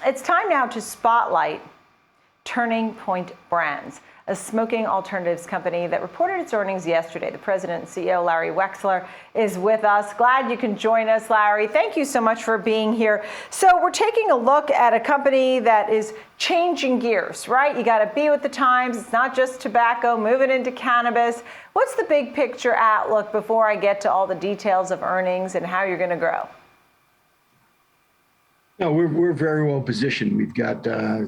It's time now to spotlight Turning Point Brands, a smoking alternatives company that reported its earnings yesterday. The president and CEO, Larry Wexler, is with us. Glad you can join us, Larry. Thank you so much for being here. So we're taking a look at a company that is changing gears, right? You got to be with the times. It's not just tobacco, moving into cannabis. What's the big picture outlook before I get to all the details of earnings and how you're going to grow? No, we're very well positioned. We've got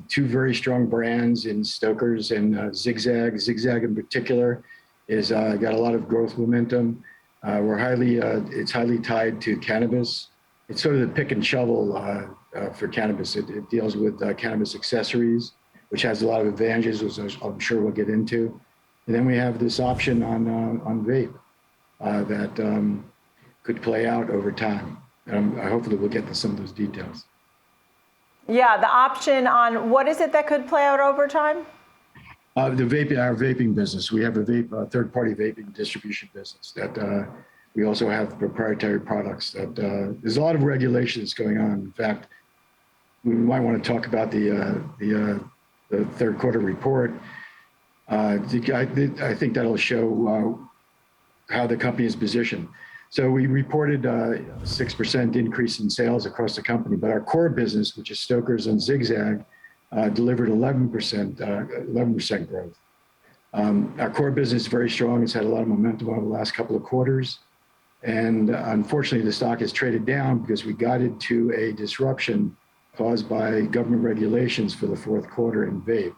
two very strong brands in Stoker's and Zigzag. Zigzag in particular is got a lot of growth momentum. It's highly tied to cannabis. It's sort of the pick and shovel for cannabis. It deals with cannabis accessories, which has a lot of advantages, which I'm sure we'll get into. And then we have this option on vape that could play out over time. Hopefully we'll get to some of those details. Yeah, the option on what is it that could play out over time? Our vaping business. We have a third-party vaping distribution business that we also have proprietary products. That there's a lot of regulations going on. In fact, we might want to talk about the third quarter report. I think that'll show how the company is positioned. So we reported a 6% increase in sales across the company, but our core business, which is Stoker's and Zigzag, delivered 11% growth. Our core business is very strong. It's had a lot of momentum over the last couple of quarters. And unfortunately, the stock has traded down because we got into a disruption caused by government regulations for the fourth quarter in vape.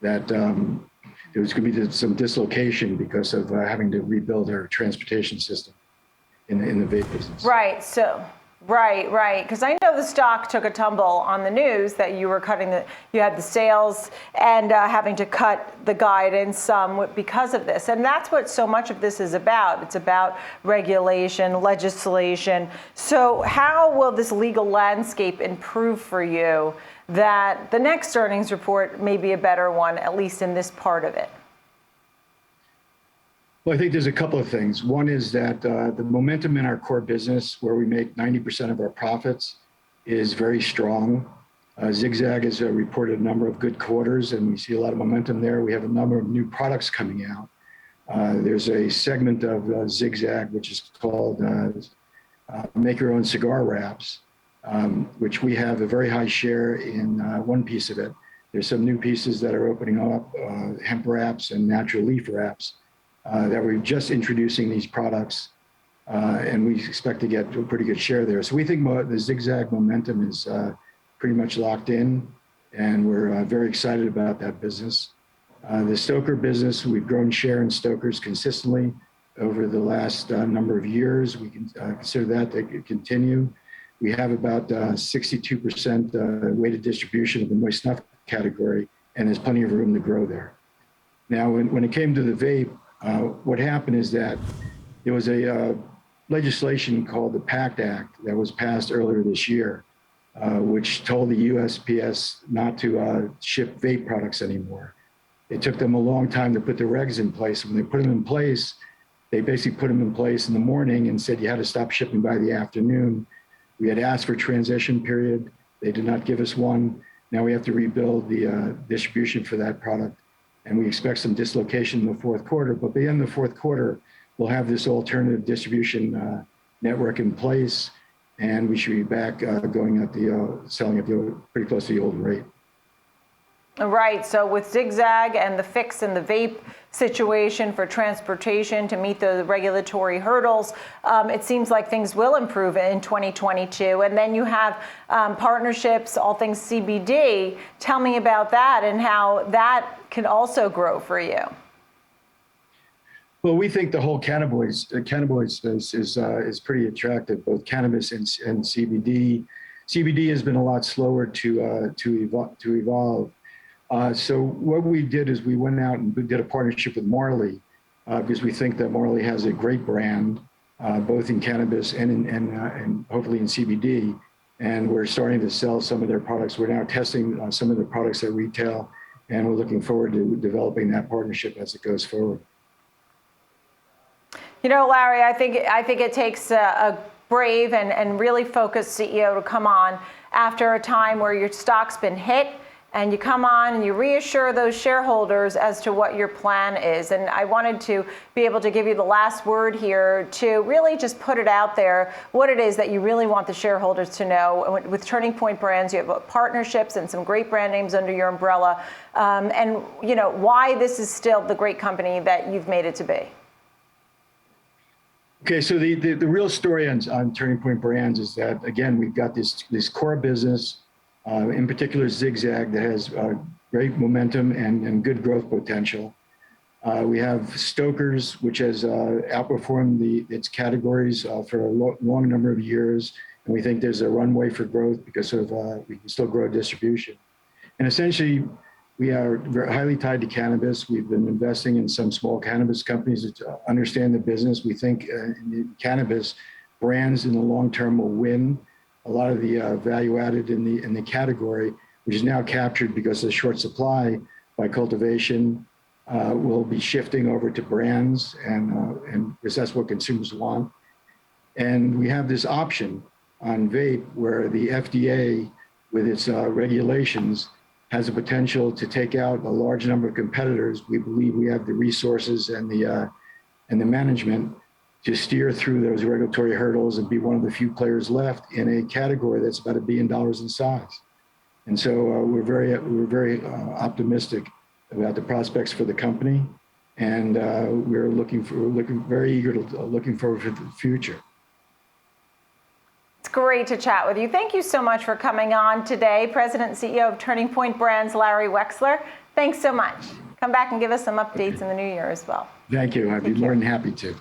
That there was going to be some dislocation because of having to rebuild our transportation system in the vape business. Right. So, right. Because I know the stock took a tumble on the news that you were you had the sales and having to cut the guidance some because of this. And that's what so much of this is about. It's about regulation, legislation. So how will this legal landscape improve for you that the next earnings report may be a better one, at least in this part of it? Well, I think there's a couple of things. One is that the momentum in our core business, where we make 90% of our profits, is very strong. Zigzag has reported a number of good quarters, and we see a lot of momentum there. We have a number of new products coming out. There's a segment of Zigzag, which is called Make Your Own Cigar Wraps, which we have a very high share in one piece of it. There's some new pieces that are opening up, hemp wraps and natural leaf wraps. That we're just introducing these products, and we expect to get a pretty good share there. So we think the Zigzag momentum is pretty much locked in, and we're very excited about that business. The Stoker business, we've grown share in Stoker's consistently over the last number of years. We can consider that to continue. We have about 62% weighted distribution of the Moise Snuff category, and there's plenty of room to grow there. Now, when it came to the vape, what happened is that there was a legislation called the PACT Act that was passed earlier this year, which told the USPS not to ship vape products anymore. It took them a long time to put the regs in place. When they put them in place, they basically put them in place in the morning and said you had to stop shipping by the afternoon. We had asked for a transition period. They did not give us one. Now we have to rebuild the distribution for that product. And we expect some dislocation in the fourth quarter. But by the end of the fourth quarter, we'll have this alternative distribution network in place, and we should be back going at selling at pretty close to the old rate. Right. So with Zigzag and the fix in the vape situation for transportation to meet the regulatory hurdles, it seems like things will improve in 2022. And then you have partnerships, all things CBD. Tell me about that and how that can also grow for you. Well, we think the whole cannabinoid space is pretty attractive, both cannabis and CBD. CBD has been a lot slower to evolve. So what we did is we went out and did a partnership with Marley because we think that Marley has a great brand, both in cannabis and hopefully in CBD. And we're starting to sell some of their products. We're now testing some of the products at retail, and we're looking forward to developing that partnership as it goes forward. You know, Larry, I think it takes a brave and really focused CEO to come on after a time where your stock's been hit, and you come on and you reassure those shareholders as to what your plan is. And I wanted to be able to give you the last word here to really just put it out there, what it is that you really want the shareholders to know. With Turning Point Brands, you have partnerships and some great brand names under your umbrella, and why this is still the great company that you've made it to be. Okay, so the real story on Turning Point Brands is that, again, we've got this core business, in particular Zigzag, that has great momentum and good growth potential. We have Stoker's, which has outperformed its categories for a long number of years, and we think there's a runway for growth because of we can still grow distribution. And essentially, we are very highly tied to cannabis. We've been investing in some small cannabis companies to understand the business. We think in cannabis, brands in the long term will win. A lot of the value added in the category, which is now captured because of the short supply by cultivation, will be shifting over to brands, and because that's what consumers want. And we have this option on vape where the FDA, with its regulations, has the potential to take out a large number of competitors. We believe we have the resources and the management to steer through those regulatory hurdles and be one of the few players left in a category that's about $1 billion in size. And so we're very optimistic about the prospects for the company, and we're looking forward to the future. It's great to chat with you. Thank you so much for coming on today, President and CEO of Turning Point Brands, Larry Wexler. Thanks so much. Come back and give us some updates in the new year as well. Thank you. I'd be more than happy to.